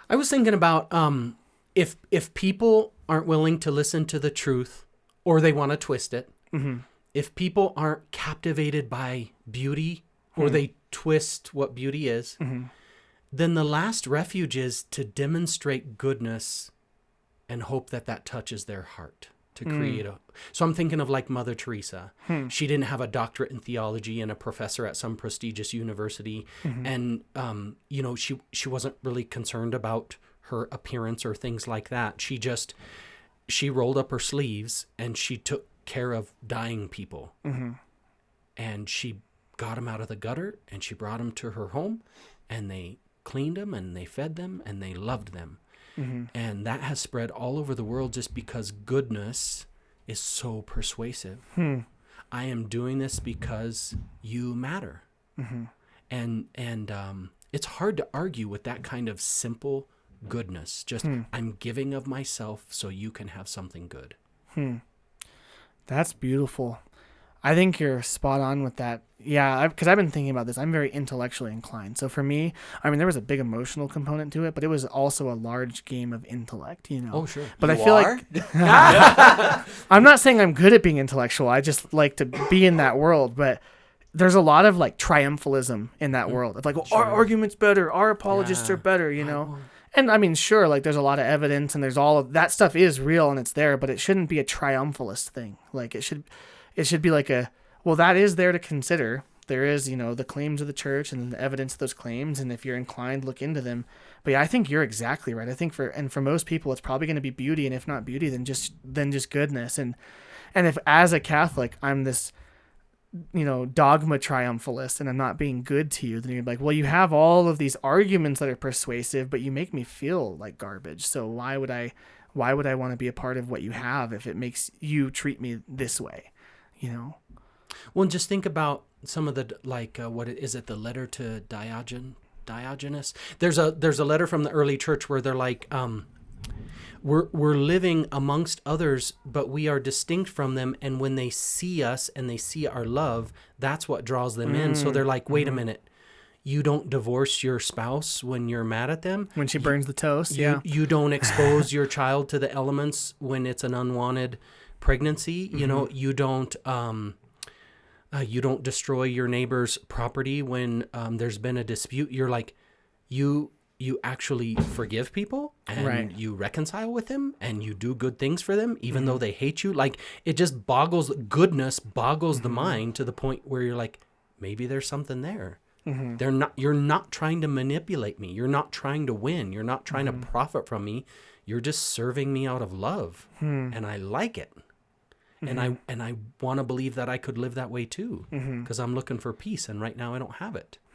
I was thinking about if people aren't willing to listen to the truth or they want to twist it, if people aren't captivated by beauty or they twist what beauty is, then the last refuge is to demonstrate goodness and hope that that touches their heart to create so I'm thinking of like Mother Teresa. She didn't have a doctorate in theology and a professor at some prestigious university. And, she wasn't really concerned about her appearance or things like that. She rolled up her sleeves and she took care of dying people. And she got them out of the gutter and she brought them to her home and they cleaned them and they fed them and they loved them. And that has spread all over the world just because goodness is so persuasive. I am doing this because you matter. And it's hard to argue with that kind of simple goodness. Just I'm giving of myself so you can have something good. That's beautiful. I think you're spot on with that. Yeah, because I've been thinking about this. I'm very intellectually inclined. So for me, I mean, there was a big emotional component to it, but it was also a large game of intellect, Oh, sure. But I feel like I'm not saying I'm good at being intellectual. I just like to be in that world. But there's a lot of like triumphalism in that world of like, well, our argument's better, our apologists are better, And I mean, sure, like there's a lot of evidence and there's all of that stuff is real and it's there, but it shouldn't be a triumphalist thing. Like it should be like that is there to consider. There is, the claims of the church and the evidence of those claims. And if you're inclined, look into them. But yeah, I think you're exactly right. I think for most people, it's probably going to be beauty. And if not beauty, then just goodness. And if as a Catholic, I'm this, dogma triumphalist and I'm not being good to you, then you're like, well, you have all of these arguments that are persuasive, but you make me feel like garbage. So why would I want to be a part of what you have if it makes you treat me this way? Well, just think about some of the the letter to Diogenes. There's a letter from the early church where they're like, we're living amongst others, but we are distinct from them. And when they see us and they see our love, that's what draws them in. So they're like, wait a minute. You don't divorce your spouse when you're mad at them. When she burns the toast, You don't expose your child to the elements when it's an unwanted pregnancy. You don't destroy your neighbor's property when there's been a dispute. You're like, you actually forgive people and you reconcile with them and you do good things for them, even though they hate you. Like it just goodness boggles the mind to the point where you're like, maybe there's something there. You're not trying to manipulate me. You're not trying to win. You're not trying to profit from me. You're just serving me out of love. And I like it. And I want to believe that I could live that way too, because I'm looking for peace. And right now I don't have it.